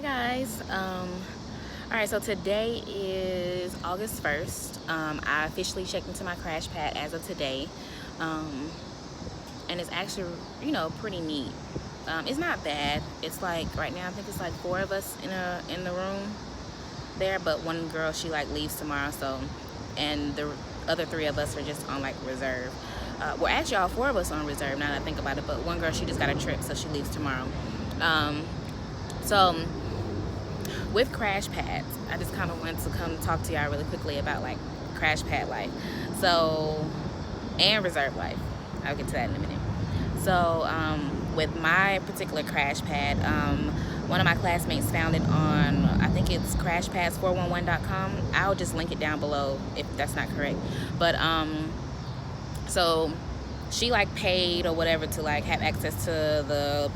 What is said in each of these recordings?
Hi guys. Alright, so today is August 1st. I officially checked into my CrashPad as of today. And it's actually, pretty neat. It's not bad. It's like right now I think it's like 4 of us in the room there, but one girl, she like leaves tomorrow, so and the other 3 of us are just on like reserve. Well, actually all 4 of us are on reserve now that I think about it, but one girl, she just got a trip, so she leaves tomorrow. So with CrashPads, I just kind of wanted to come talk to y'all really quickly about like CrashPad life, and reserve life. I'll get to that in a minute. So with my particular CrashPad, one of my classmates found it on, I think it's crashpads411.com. I'll just link it down below if that's not correct. But so she like paid or whatever to like have access to the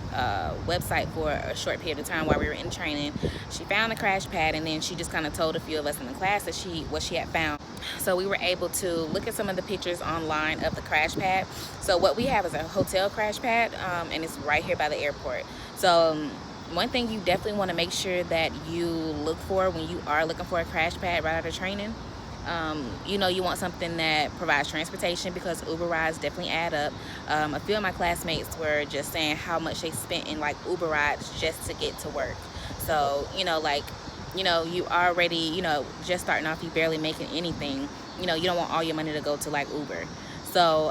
website for a short period of time while we were in training. She found the CrashPad, and then she just kind of told a few of us in the class that what she had found. So we were able to look at some of the pictures online of the CrashPad. So what we have is a hotel CrashPad, and it's right here by the airport. So one thing you definitely want to make sure that you look for when you are looking for a CrashPad right out of training, you want something that provides transportation, because Uber rides definitely add up. A few of my classmates were just saying how much they spent in like Uber rides just to get to work. So you already, just starting off, you barely making anything. You don't want all your money to go to like Uber. So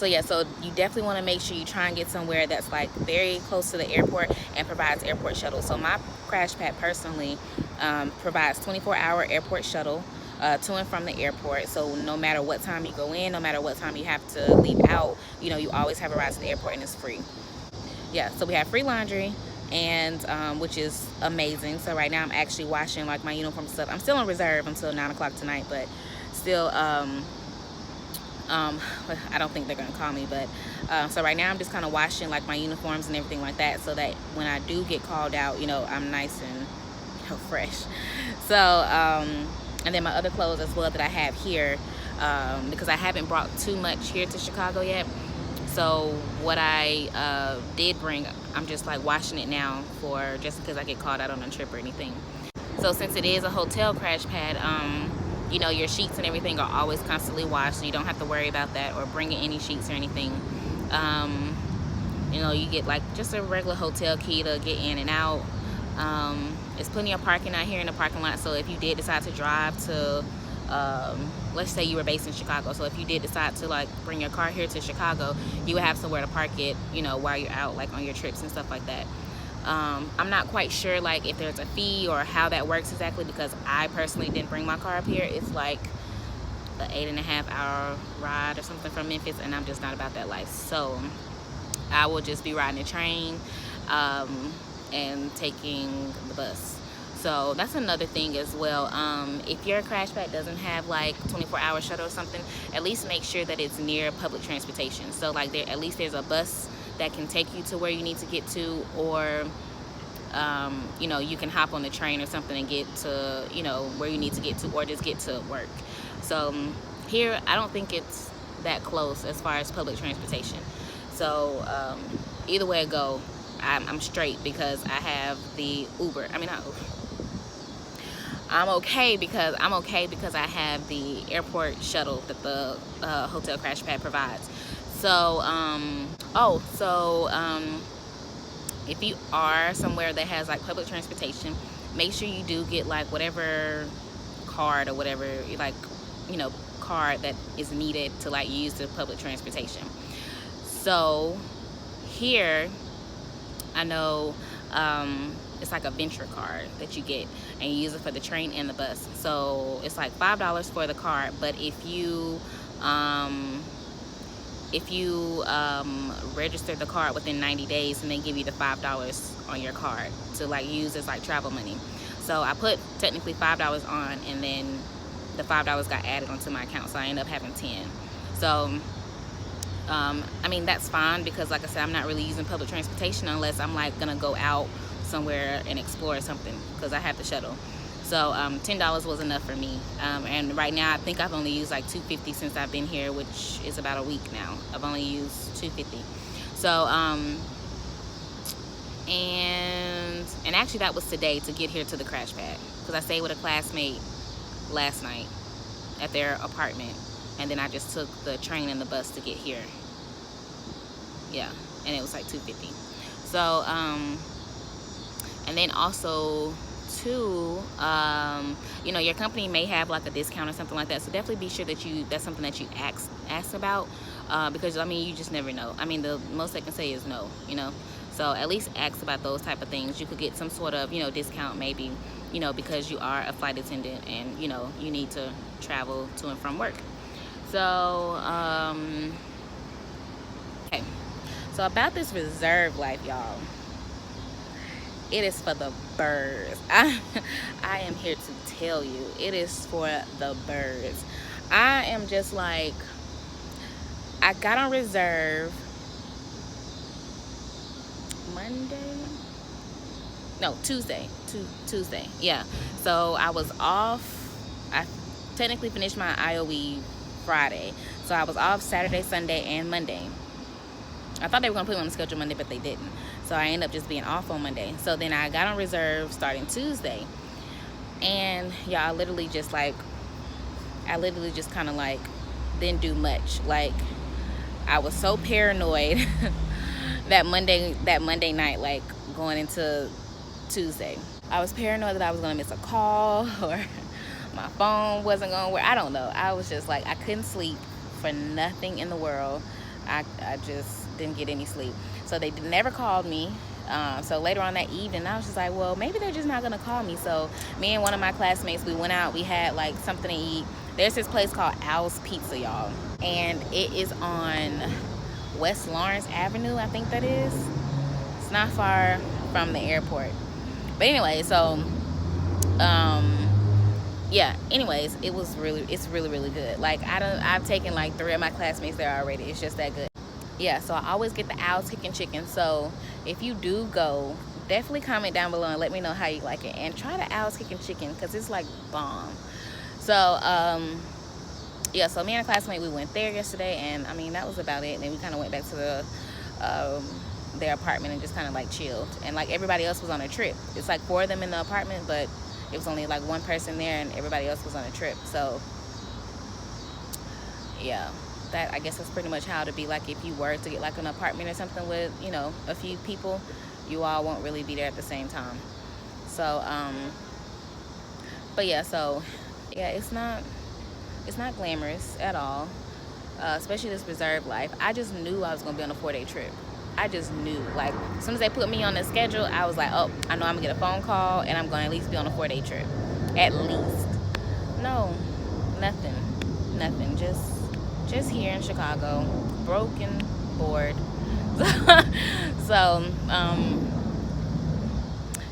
yeah, so you definitely want to make sure you try and get somewhere that's like very close to the airport and provides airport shuttle. So my CrashPad personally provides 24-hour airport shuttle to and from the airport. So no matter what time you go in, no matter what time you have to leave out, you always have a ride to the airport, and it's free. Yeah, so we have free laundry, and which is amazing. So right now I'm actually washing like my uniform stuff. I'm still on reserve until 9 o'clock tonight, but still I don't think they're gonna call me, but so right now I'm just kind of washing like my uniforms and everything like that, so that when I do get called out, I'm nice and fresh. So and then my other clothes as well that I have here, because I haven't brought too much here to Chicago yet. So what I did bring, I'm just like washing it now for just because I get called out on a trip or anything. So since it is a hotel CrashPad, your sheets and everything are always constantly washed, so you don't have to worry about that or bringing any sheets or anything. You get like just a regular hotel key to get in and out. There's plenty of parking out here in the parking lot, so if you did decide to drive to, let's say you were based in Chicago, so if you did decide to like bring your car here to Chicago, you would have somewhere to park it, while you're out like on your trips and stuff like that. I'm not quite sure like if there's a fee or how that works exactly, because I personally didn't bring my car up here. It's like an 8.5-hour ride or something from Memphis, and I'm just not about that life. So I will just be riding the train and taking the bus. So that's another thing as well. If your CrashPad doesn't have like 24-hour shuttle or something, at least make sure that it's near public transportation. So like at least there's a bus that can take you to where you need to get to, or you can hop on the train or something and get to where you need to get to, or just get to work. So here I don't think it's that close as far as public transportation. So either way I go, I'm straight, because I have the Uber. I mean, not Uber. I'm okay because I have the airport shuttle that the hotel CrashPad provides. So if you are somewhere that has like public transportation, make sure you do get like whatever card or whatever card that is needed to like use the public transportation. So here I know it's like a venture card that you get, and you use it for the train and the bus. So it's like $5 for the card, but if you register the card within 90 days, and they give you the $5 on your card to like use as like travel money. So I put technically $5 on, and then the $5 got added onto my account, so I ended up having 10. So I mean, that's fine, because like I said, I'm not really using public transportation unless I'm like gonna go out somewhere and explore something, because I have the shuttle. So $10 was enough for me, and right now I think I've only used like $2.50 since I've been here, which is about a week now. I've only used $2.50. So and and actually that was today, to get here to the CrashPad, because I stayed with a classmate last night at their apartment, and then I just took the train and the bus to get here. Yeah, and it was like $2.50. So and then also too, you know, your company may have like a discount or something like that, so definitely be sure that that's something that you ask about, because I mean, you just never know. I mean, the most they can say is no, you know. So at least ask about those type of things. You could get some sort of, you know, discount maybe, you know, because you are a flight attendant and, you know, you need to travel to and from work. So okay, so about this reserve life, y'all, it is for the birds. I am here to tell you, it is for the birds. I am just like, I got on reserve Tuesday. Yeah, so I was off. I technically finished my IOE Friday, so I was off Saturday, Sunday, and Monday. I thought they were gonna put me on the schedule Monday, but they didn't, so I ended up just being off on Monday. So then I got on reserve starting Tuesday, and yeah, I literally just kind of like didn't do much. Like, I was so paranoid that Monday night, like going into Tuesday, I was paranoid that I was gonna miss a call or my phone wasn't gonna work. I don't know. I was just like, I couldn't sleep for nothing in the world. I just didn't get any sleep. So they never called me. So later on that evening, I was just like, well, maybe they're just not gonna call me. So me and one of my classmates, we went out. We had like something to eat. There's this place called Al's Pizza, y'all, and it is on West Lawrence Avenue, I think that is. It's not far from the airport. But anyway, so yeah, anyways, it's really good. Like, I've taken like 3 of my classmates there already. It's just that good. Yeah, so I always get the Al's Kickin' Chicken. So if you do go, definitely comment down below and let me know how you like it, and try the Al's Kickin' Chicken, because it's like bomb. So yeah, so me and a classmate, we went there yesterday, and I mean, that was about it. And then we kind of went back to their apartment and just kind of like chilled, and like everybody else was on a trip. It's like 4 of them in the apartment, but it was only like 1 person there, and everybody else was on a trip. So yeah, that, I guess that's pretty much how to be. Like, if you were to get like an apartment or something with, you know, a few people, you all won't really be there at the same time. So but yeah, so yeah, it's not glamorous at all, especially this reserve life. I just knew I was gonna be on a 4-day trip. I just knew, like, as soon as they put me on the schedule, I was like, oh, I know I'm gonna get a phone call, and I'm gonna at least be on a 4-day trip, at least. No, nothing, just here in Chicago, broken, bored. So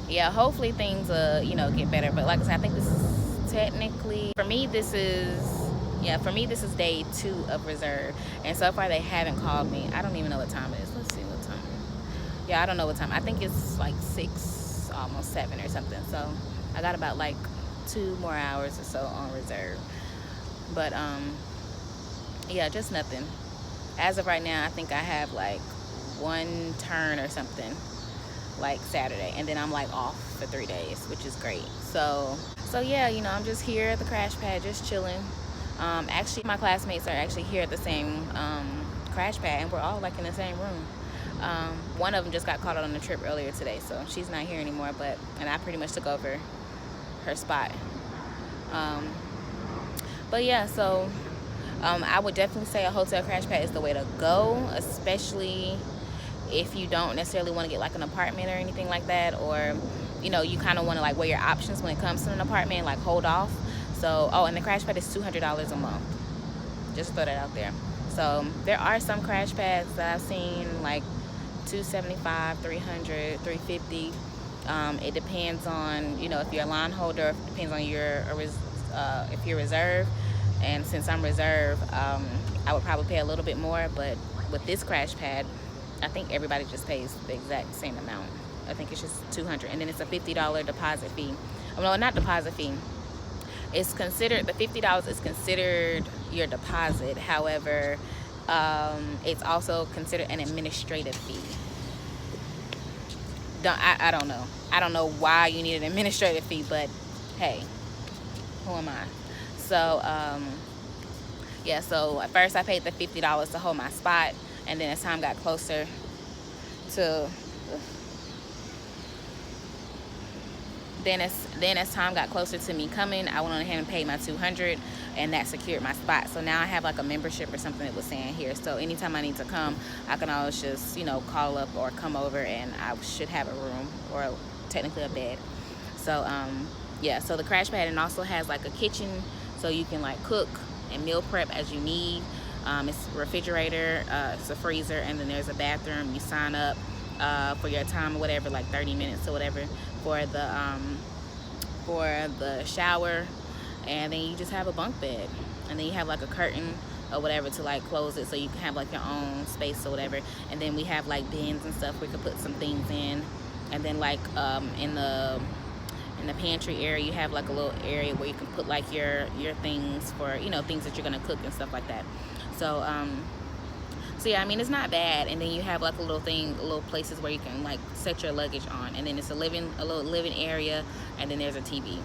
yeah, hopefully things you know, get better. But like I said, I think this is technically, for me, this is day 2 of reserve, and so far they haven't called me. I don't even know what time it is. Let's see what time. Yeah, I don't know what time. I think it's like 6, almost 7 or something. So I got about like 2 more hours or so on reserve. But yeah, just nothing as of right now. I think I have like 1 turn or something, like Saturday, and then I'm like off for 3 days, which is great. So yeah, you know, I'm just here at the CrashPad, just chilling. Actually, my classmates are actually here at the same CrashPad, and we're all like in the same room. One of them just got called out on a trip earlier today, so she's not here anymore, and I pretty much took over her spot. But yeah, so I would definitely say a hotel CrashPad is the way to go, especially if you don't necessarily want to get like an apartment or anything like that, or, you know, you kind of want to like weigh your options when it comes to an apartment, like hold off. So, oh, and the CrashPad is $200 a month. Just throw that out there. So there are some CrashPads that I've seen, like $275, $300, $350. It depends on, you know, if you're a line holder, it depends on your if you're reserve. And since I'm reserve, I would probably pay a little bit more. But with this CrashPad, I think everybody just pays the exact same amount. I think it's just $200, and then it's a $50 deposit fee. Oh, no, not deposit fee. It's considered, the $50 is considered your deposit. However, it's also considered an administrative fee. I don't know. I don't know why you need an administrative fee, but hey, who am I? So yeah, so at first I paid the $50 to hold my spot, and then as time got closer to as time got closer to me coming, I went on ahead and paid my $200, and that secured my spot. So now I have like a membership or something that was saying here. So anytime I need to come, I can always just, you know, call up or come over, and I should have a room, or technically a bed. So yeah, so the CrashPad, and also has like a kitchen, so you can like cook and meal prep as you need. It's a refrigerator, it's a freezer, and then there's a bathroom. You sign up for your time or whatever, like 30 minutes or whatever, for the shower, and then you just have a bunk bed, and then you have like a curtain or whatever to like close it, so you can have like your own space or whatever. And then we have like bins and stuff where you can put some things in, and then like in the pantry area, you have like a little area where you can put like your things for, you know, things that you're gonna cook and stuff like that. So so yeah, I mean, it's not bad. And then you have like a little places where you can like set your luggage on, and then it's a little living area, and then there's a TV.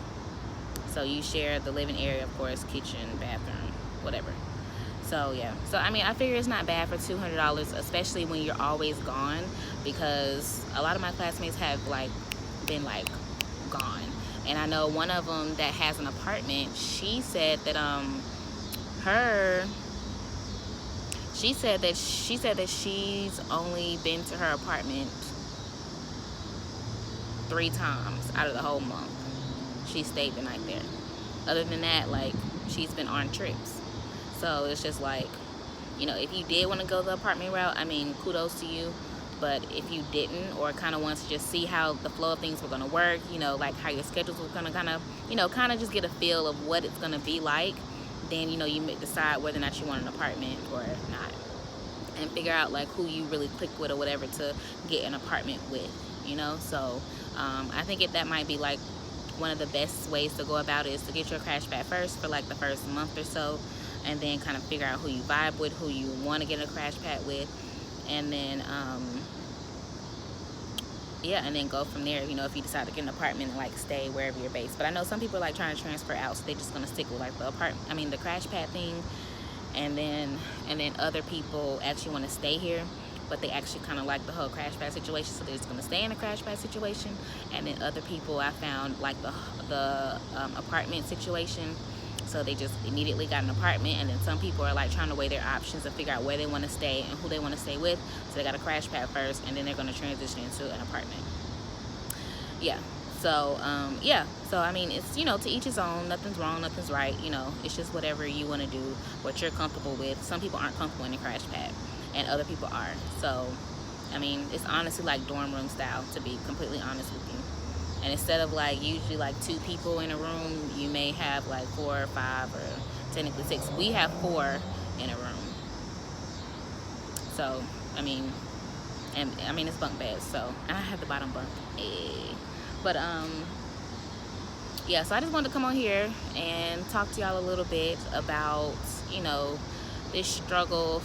So you share the living area, of course, kitchen, bathroom, whatever. So yeah, so I mean, I figure it's not bad for $200, especially when you're always gone, because a lot of my classmates have like been like gone. And I know one of them that has an apartment, she said that she said that she's only been to her apartment 3 times out of the whole month. She stayed the night there. Other than that, like, she's been on trips. So it's just like, you know, if you did want to go the apartment route, I mean, kudos to you. But if you didn't, or kind of wants to just see how the flow of things were going to work, you know, like how your schedules were going to kind of just get a feel of what it's going to be like, then, you know, you decide whether or not you want an apartment or not, and figure out like who you really clicked with or whatever to get an apartment with, you know. So I think that might be like one of the best ways to go about it, is to get your CrashPad first for like the first month or so, and then kind of figure out who you vibe with, who you want to get a CrashPad with, and then yeah, and then go from there, you know, if you decide to get an apartment and like stay wherever you're based. But I know some people are like trying to transfer out, so they're just gonna stick with like the CrashPad thing, and then other people actually want to stay here, but they actually kind of like the whole CrashPad situation, so they're just gonna stay in the CrashPad situation. And then other people I found like the apartment situation, so they just immediately got an apartment. And then some people are like trying to weigh their options and figure out where they want to stay and who they want to stay with, so they got a CrashPad first, and then they're going to transition into an apartment. Yeah, so yeah, so I mean, it's, you know, to each his own. Nothing's wrong, nothing's right, you know. It's just whatever you want to do, what you're comfortable with. Some people aren't comfortable in a CrashPad, and other people are. So I mean, it's honestly like dorm room style, to be completely honest with you. And instead of like usually like 2 people in a room, you may have like 4 or 5, or technically 6. We have 4 in a room. So I mean, and I mean, it's bunk beds, so I have the bottom bunk. But yeah, so I just wanted to come on here and talk to y'all a little bit about, you know, this struggle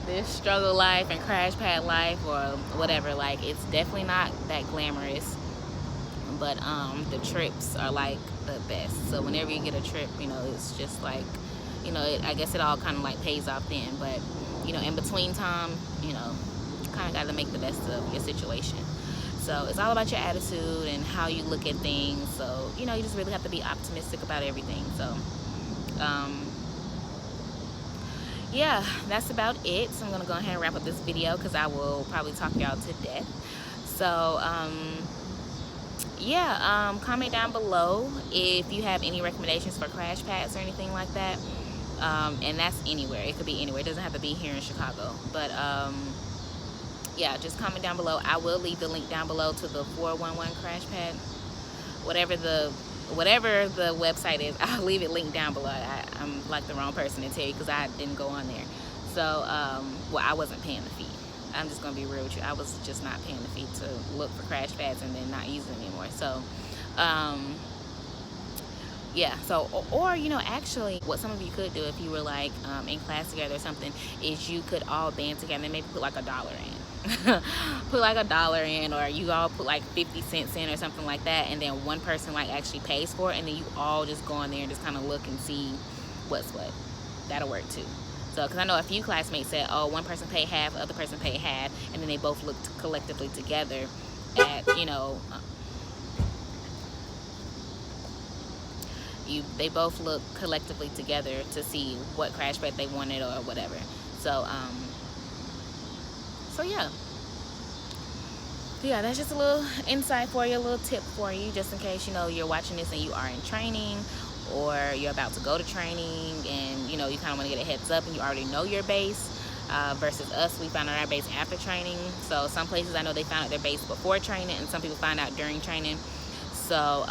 this struggle life and CrashPad life, or whatever. Like, it's definitely not that glamorous, but the trips are like the best. So whenever you get a trip, you know, it's just like, you know, I guess it all kind of like pays off then. But, you know, in between time, you know, you kind of got to make the best of your situation. So it's all about your attitude and how you look at things. So, you know, you just really have to be optimistic about everything. So yeah, that's about it. So I'm gonna go ahead and wrap up this video, because I will probably talk y'all to death. So yeah, comment down below if you have any recommendations for CrashPads or anything like that. And that's anywhere. It could be anywhere. It doesn't have to be here in Chicago. But yeah, just comment down below. I will leave the link down below to the 411 CrashPad, whatever the website is. I'll leave it linked down below. I'm like the wrong person to tell you, because I didn't go on there. So well, I wasn't paying the fee. I'm just gonna be real with you. I was just not paying the fee to look for CrashPads and then not use them anymore. So yeah, so or you know, actually what some of you could do if you were like in class together or something is you could all band together and maybe put like $1 in. Put like $1 in, or you all put like 50 cents in or something like that, and then one person like actually pays for it, and then you all just go in there and just kind of look and see what's what. That'll work too. So because I know a few classmates said, oh, one person paid half, the other person paid half, and then they both looked collectively together at, you know, they both look collectively together to see what CrashPad they wanted or whatever. So yeah, that's just a little insight for you, a little tip for you, just in case, you know, you're watching this and you are in training, or you're about to go to training, and you know, you kind of want to get a heads up and you already know your base. Versus us, we found out our base after training. So some places I know they found out their base before training, and some people find out during training. So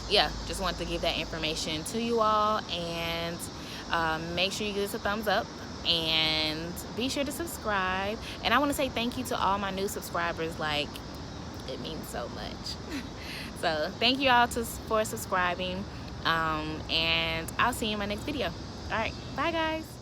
yeah, just wanted to give that information to you all, and make sure you give us a thumbs up and be sure to subscribe. And I want to say thank you to all my new subscribers. Like, it means so much. So thank you all for subscribing, and I'll see you in my next video. All right, bye guys.